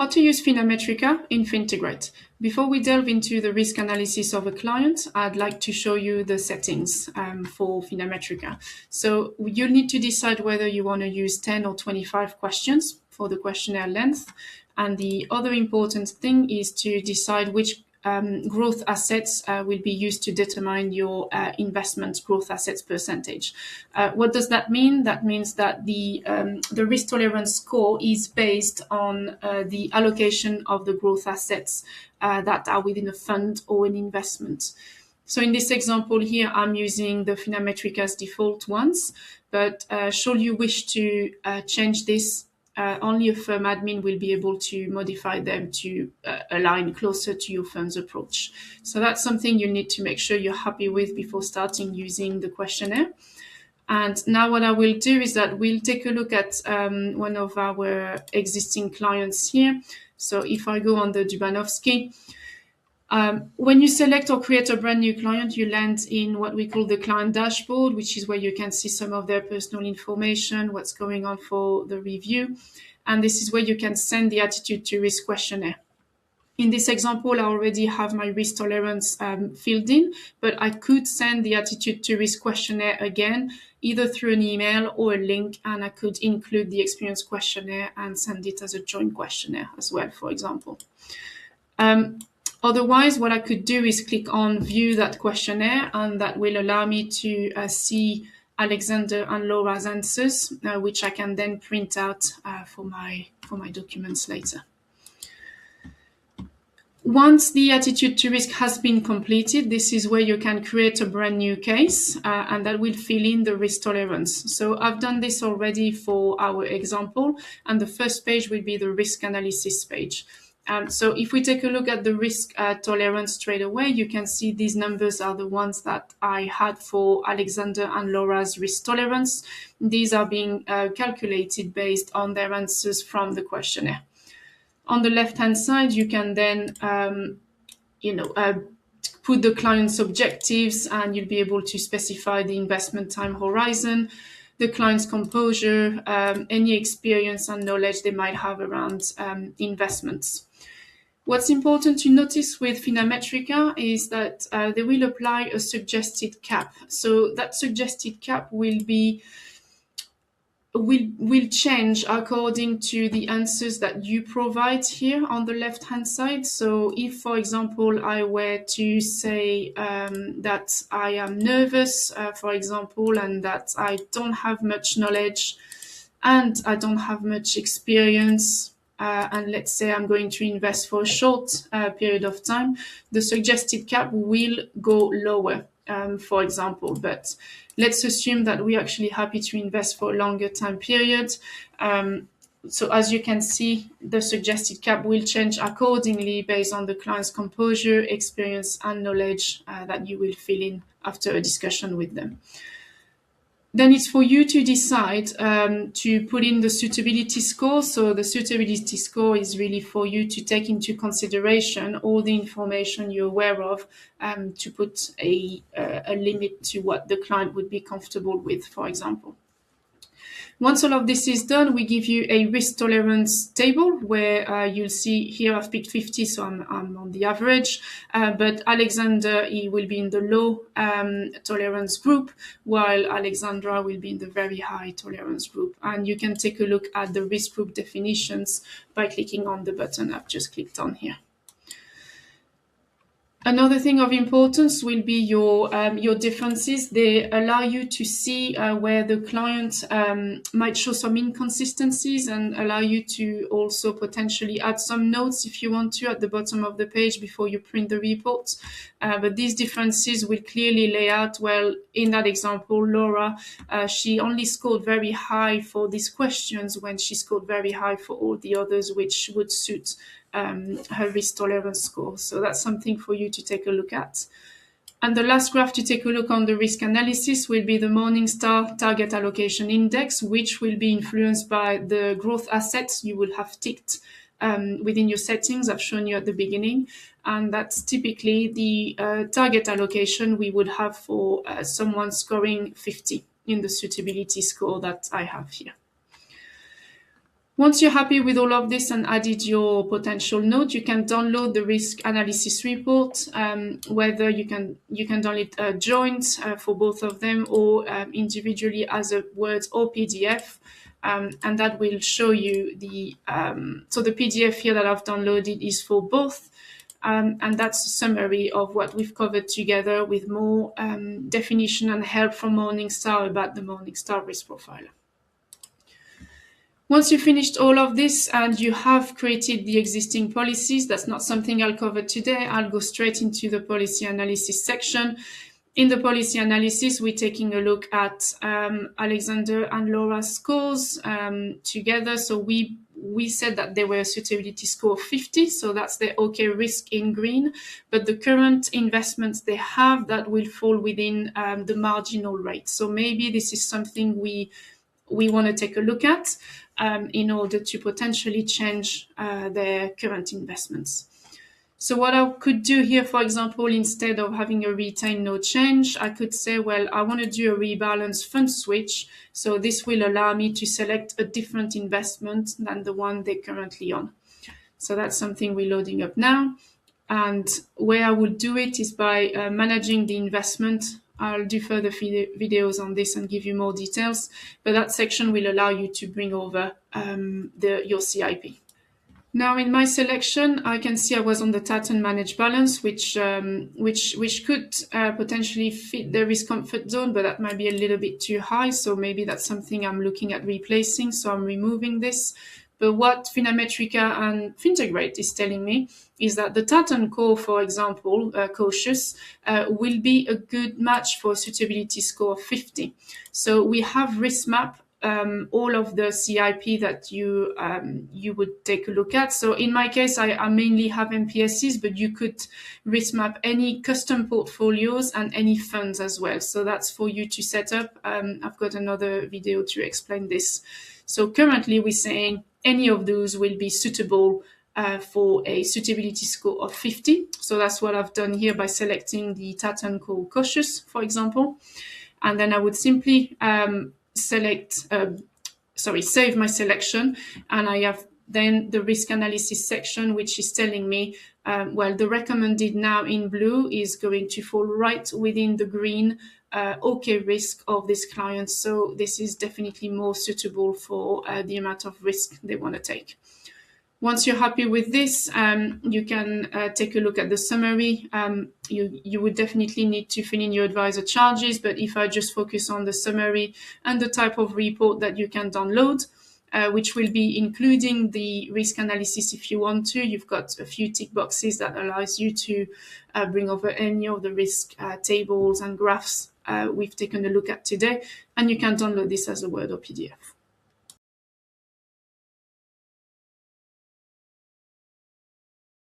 How to use FinaMetrica in Fintegrate. Before we delve into the risk analysis of a client, I'd like to show you the settings for FinaMetrica. So you'll need to decide whether you want to use 10 or 25 questions for the questionnaire length. And the other important thing is to decide which growth assets will be used to determine your investment growth assets percentage. What does that mean? That means that the risk tolerance score is based on the allocation of the growth assets that are within a fund or an investment. So in this example here, I'm using the FinaMetrica's default ones, but should you wish to change this, only a firm admin will be able to modify them to align closer to your firm's approach. So that's something you need to make sure you're happy with before starting using the questionnaire. And now what I will do is that we'll take a look at one of our existing clients here. So if I go on the Dubanovsky, when you select or create a brand new client, you land in what we call the client dashboard, which is where you can see some of their personal information, what's going on for the review. And this is where you can send the attitude to risk questionnaire. In this example, I already have my risk tolerance filled in, but I could send the attitude to risk questionnaire again, either through an email or a link, and I could include the experience questionnaire and send it as a joint questionnaire as well, for example. Otherwise, what I could do is click on view that questionnaire, and that will allow me to see Alexander and Laura's answers, which I can then print out for my documents later. Once the attitude to risk has been completed, this is where you can create a brand new case, and that will fill in the risk tolerance. So I've done this already for our example, and the first page will be the risk analysis page. So if we take a look at the risk tolerance straight away, you can see these numbers are the ones that I had for Alexander and Laura's risk tolerance. These are being calculated based on their answers from the questionnaire. On the left-hand side, you can then, put the client's objectives, and you'll be able to specify the investment time horizon, the client's composure, any experience and knowledge they might have around investments. What's important to notice with FinaMetrica is that they will apply a suggested cap. So that suggested cap will change according to the answers that you provide here on the left-hand side. So if, for example, I were to say that I am nervous, for example, and that I don't have much knowledge and I don't have much experience, and let's say I'm going to invest for a short period of time, the suggested cap will go lower, for example. But let's assume that we're actually happy to invest for a longer time period. So as you can see, the suggested cap will change accordingly based on the client's composure, experience, and knowledge that you will fill in after a discussion with them. Then it's for you to decide to put in the suitability score. So the suitability score is really for you to take into consideration all the information you're aware of, to put a limit to what the client would be comfortable with, for example. Once all of this is done, we give you a risk tolerance table where you'll see here I've picked 50, so I'm on the average. But Alexander, he will be in the low tolerance group, while Alexandra will be in the very high tolerance group. And you can take a look at the risk group definitions by clicking on the button I've just clicked on here. Another thing of importance will be your differences. They allow you to see where the client might show some inconsistencies, and allow you to also potentially add some notes if you want to at the bottom of the page before you print the report. But these differences will clearly lay out, well, in that example, Laura, she only scored very high for these questions when she scored very high for all the others, which would suit her risk tolerance score. So that's something for you to take a look at. And the last graph to take a look on the risk analysis will be the Morningstar Target Allocation Index, which will be influenced by the growth assets you will have ticked within your settings I've shown you at the beginning. And that's typically the target allocation we would have for someone scoring 50 in the suitability score that I have here. Once you're happy with all of this and added your potential note, you can download the risk analysis report. Whether you can download a joint for both of them, or individually as a Word or PDF. And that will show you the so the PDF here that I've downloaded is for both. And that's a summary of what we've covered together, with more definition and help from Morningstar about the Morningstar risk profile. Once you've finished all of this and you have created the existing policies, that's not something I'll cover today. I'll go straight into the policy analysis section. In the policy analysis, we're taking a look at Alexander and Laura's scores together. So we said that they were a suitability score of 50, so that's the OK risk in green. But the current investments they have, that will fall within the marginal rate. So maybe this is something we want to take a look at in order to potentially change their current investments. So what I could do here, for example, instead of having a retain no change, I could say, well, I want to do a rebalance fund switch. So this will allow me to select a different investment than the one they're currently on. So that's something we're loading up now. And where I would do it is by managing the investment. I'll do further videos on this and give you more details, but that section will allow you to bring over your CIP. Now, in my selection, I can see I was on the Tatton managed balance, which could potentially fit the risk comfort zone, but that might be a little bit too high. So maybe that's something I'm looking at replacing. So I'm removing this. But what FinaMetrica and Fintegrate is telling me is that the Tatton core, for example, cautious, will be a good match for a suitability score of 50. So we have risk map all of the CIP that you would take a look at. So in my case, I mainly have MPSs, but you could risk map any custom portfolios and any funds as well. So that's for you to set up. I've got another video to explain this. So currently we're saying any of those will be suitable for a suitability score of 50. So that's what I've done here by selecting the Tatton core cautious, for example. And then I would simply save my selection, and I have then the risk analysis section, which is telling me, well, the recommended now in blue is going to fall right within the green OK risk of this client. So this is definitely more suitable for the amount of risk they want to take. Once you're happy with this, you can take a look at the summary. You would definitely need to fill in your advisor charges, but if I just focus on the summary and the type of report that you can download, which will be including the risk analysis if you want to. You've got a few tick boxes that allows you to bring over any of the risk tables and graphs we've taken a look at today, and you can download this as a Word or PDF.